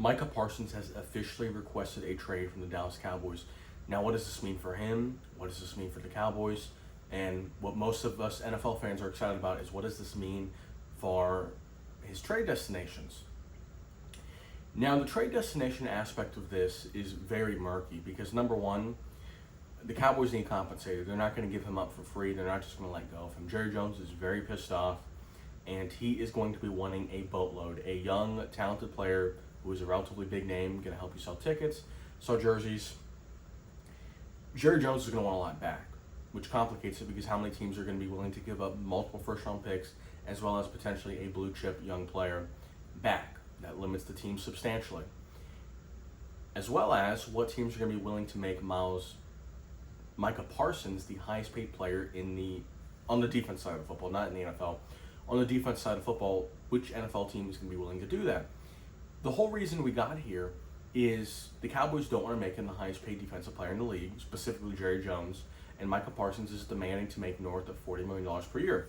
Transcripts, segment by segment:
Micah Parsons has officially requested a trade from the Dallas Cowboys. Now, what does this mean for him? What does this mean for the Cowboys? And what most of us NFL fans are excited about is, what does this mean for his trade destinations? Now, the trade destination aspect of this is very murky because, number one, the Cowboys need compensated. They're not going to give him up for free. They're not just going to let go of him. Jerry Jones is very pissed off, and he is going to be wanting a boatload. A young, talented player who is a relatively big name, going to help you sell tickets, sell jerseys. Jerry Jones is going to want a lot back, which complicates it because how many teams are going to be willing to give up multiple first-round picks as well as potentially a blue-chip young player back? That limits the team substantially. As well as what teams are going to be willing to make Micah Parsons the highest paid player on the defense side of football, not in the NFL. On the defense side of football, which NFL team is going to be willing to do that? The whole reason we got here is the Cowboys don't want to make him the highest paid defensive player in the league, specifically Jerry Jones, and Micah Parsons is demanding to make north of $40 million per year.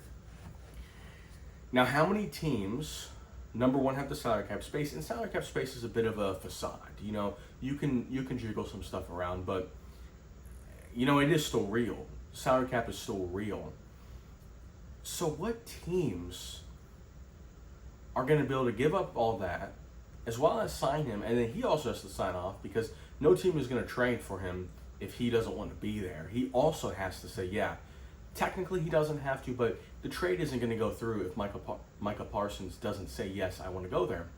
Now, how many teams, number one, have the salary cap space? And salary cap space is a bit of a facade. You know, you can jiggle some stuff around, but you know, it is still real. Salary cap is still real. So what teams are going to be able to give up all that, as well as sign him, and then he also has to sign off because no team is going to trade for him if he doesn't want to be there. He also has to say, yeah, technically he doesn't have to, but the trade isn't going to go through if Micah Parsons doesn't say, yes, I want to go there.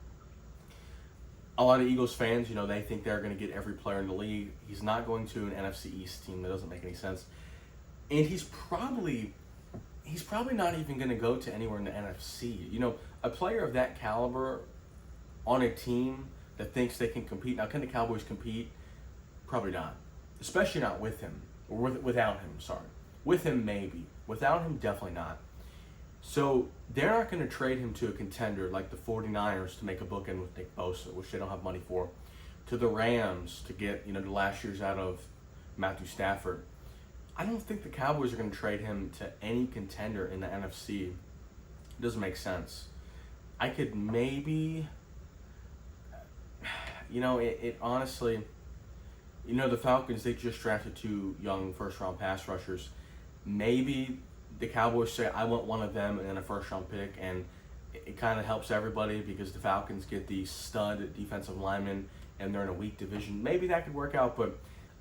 A lot of Eagles fans, you know, they think they're going to get every player in the league. He's not going to an NFC East team. That doesn't make any sense. And he's probably not even going to go to anywhere in the NFC. You know, a player of that caliber on a team that thinks they can compete. Now, can the Cowboys compete? Probably not. Especially not with him. Or without him, sorry. With him, maybe. Without him, definitely not. So they're not going to trade him to a contender like the 49ers to make a bookend with Nick Bosa, which they don't have money for, to the Rams to get, you know, the last years out of Matthew Stafford. I don't think the Cowboys are going to trade him to any contender in the NFC. It doesn't make sense. I could maybe, you know, it honestly, you know, the Falcons, they just drafted 2 young first-round pass rushers. Maybe the Cowboys say, I want one of them and then a first-round pick, and it kind of helps everybody because the Falcons get the stud defensive lineman and they're in a weak division. Maybe that could work out, but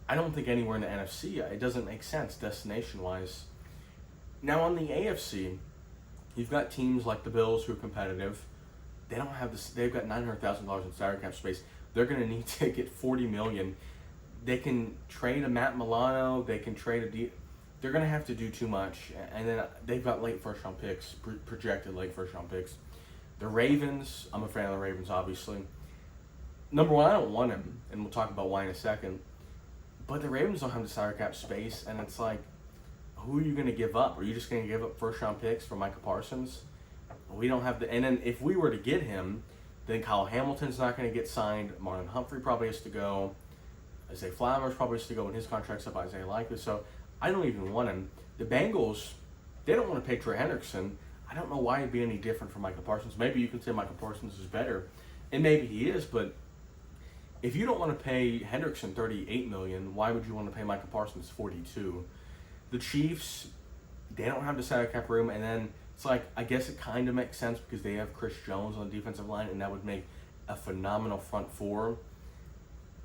I don't think anywhere in the NFC, it doesn't make sense destination-wise. Now on the AFC, you've got teams like the Bills who are competitive. They don't have this. They've got $900,000 in salary cap space. They're going to need to get $40 million. They can trade a Matt Milano. They can trade they're going to have to do too much. And then they've got late first-round picks, projected late first-round picks. The Ravens, I'm a fan of the Ravens, obviously. Number one, I don't want him, and we'll talk about why in a second. But the Ravens don't have the salary cap space, and it's like, who are you going to give up? Are you just going to give up first-round picks for Micah Parsons? We don't have the. And then if we were to get him, then Kyle Hamilton's not going to get signed. Marlon Humphrey probably has to go. Isaiah Flowers probably has to go when his contract's up. Isaiah Likely. So I don't even want him. The Bengals, they don't want to pay Trey Hendrickson. I don't know why it'd be any different for Micah Parsons. Maybe you can say Micah Parsons is better, and maybe he is. But if you don't want to pay Hendrickson $38 million, why would you want to pay Micah Parsons $42? The Chiefs, they don't have the salary cap room, and then it's like, I guess it kind of makes sense because they have Chris Jones on the defensive line, and that would make a phenomenal front four.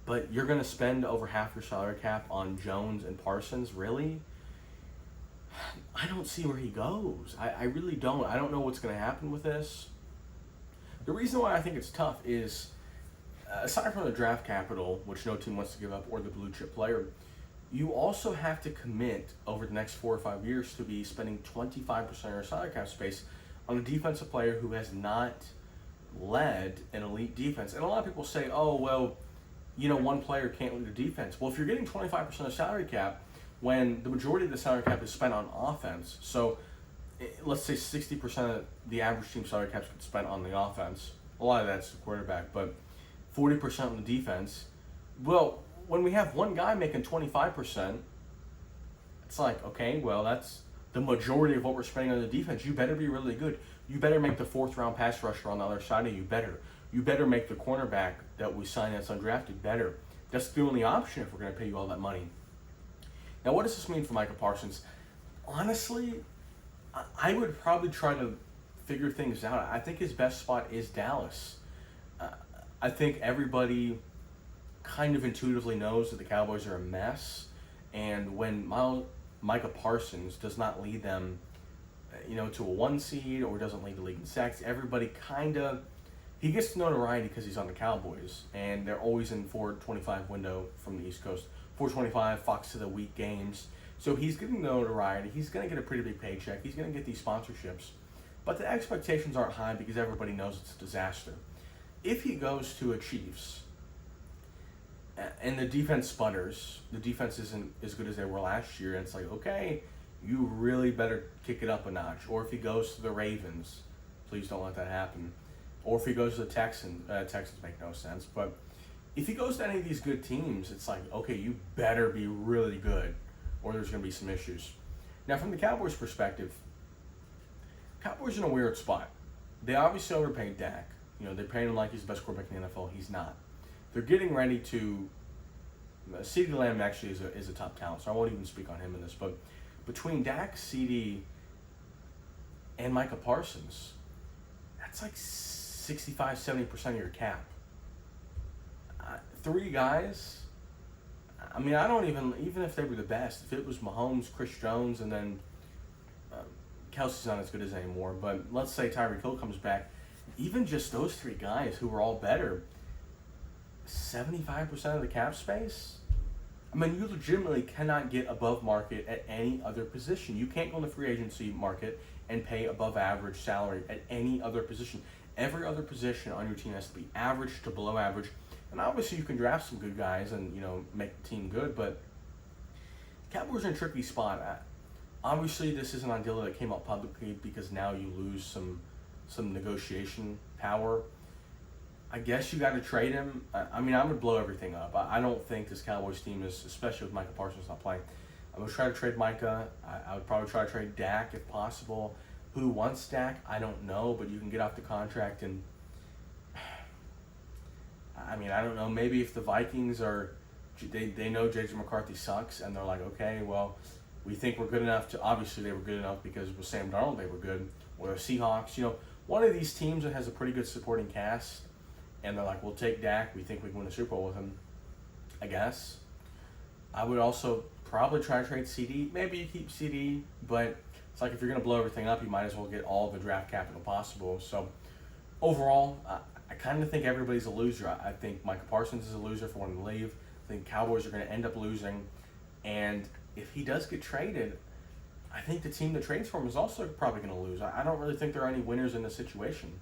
But you're going to spend over half your salary cap on Jones and Parsons, really? I don't see where he goes. I really don't. I don't know what's going to happen with this. The reason why I think it's tough is, aside from the draft capital, which no team wants to give up, or the blue chip player, you also have to commit over the next 4 or 5 years to be spending 25% of your salary cap space on a defensive player who has not led an elite defense. And a lot of people say, oh, well, you know, one player can't lead a defense. Well, if you're getting 25% of salary cap, when the majority of the salary cap is spent on offense, so let's say 60% of the average team salary cap is spent on the offense. A lot of that's the quarterback, but 40% on the defense. Well, when we have one guy making 25%, it's like, okay, well, that's the majority of what we're spending on the defense. You better be really good. You better make the 4th round pass rusher on the other side of you better. you better make the cornerback that we signed that's undrafted better. That's the only option if we're going to pay you all that money. Now, what does this mean for Micah Parsons? Honestly, I would probably try to figure things out. I think his best spot is Dallas. I think everybody kind of intuitively knows that the Cowboys are a mess, and when Micah Parsons does not lead them, to a 1 seed or doesn't lead the league in sacks, everybody he gets notoriety because he's on the Cowboys, and they're always in 425 window from the East Coast. 425 Fox of the Week games. So he's getting notoriety. He's going to get a pretty big paycheck. He's going to get these sponsorships. But the expectations aren't high because everybody knows it's a disaster. If he goes to a Chiefs and the defense sputters, the defense isn't as good as they were last year, and it's like, okay, you really better kick it up a notch. Or if he goes to the Ravens, please don't let that happen. Or if he goes to the Texans make no sense. But if he goes to any of these good teams, it's like, okay, you better be really good, or there's going to be some issues. Now, from the Cowboys' perspective, Cowboys are in a weird spot. They obviously overpaid Dak. They're paying him like he's the best quarterback in the NFL. He's not. They're getting ready to. CeeDee Lamb actually is a top talent, so I won't even speak on him in this. But between Dak, CeeDee, and Micah Parsons, that's like 65-70% of your cap. 3 guys. I mean, I don't even if they were the best. If it was Mahomes, Chris Jones, and then Kelsey's not as good as anymore. But let's say Tyreek Hill comes back. Even just those 3 guys who were all better, 75% of the cap space. I mean, you legitimately cannot get above market at any other position. You can't go in the free agency market and pay above average salary at any other position. Every other position on your team has to be average to below average. And obviously you can draft some good guys and, make the team good, but Cowboys are in a tricky spot. Obviously this isn't an deal that came out publicly because now you lose some negotiation power. I guess you got to trade him. I mean, I would blow everything up. I don't think this Cowboys team is, especially with Micah Parsons not playing. I would try to trade Micah. I would probably try to trade Dak if possible. Who wants Dak? I don't know, but you can get off the contract and. I mean, I don't know. Maybe if the Vikings they know J.J. McCarthy sucks, and they're like, okay, well, we think we're good enough to. Obviously, they were good enough because with Sam Darnold they were good. Or the Seahawks, one of these teams that has a pretty good supporting cast, and they're like, we'll take Dak. We think we can win a Super Bowl with him. I guess. I would also probably try to trade CD. Maybe you keep CD, but it's like if you're going to blow everything up, you might as well get all the draft capital possible. So overall, I kind of think everybody's a loser. I think Micah Parsons is a loser for wanting to leave. I think Cowboys are going to end up losing. And if he does get traded, I think the team that trades for him is also probably going to lose. I don't really think there are any winners in this situation.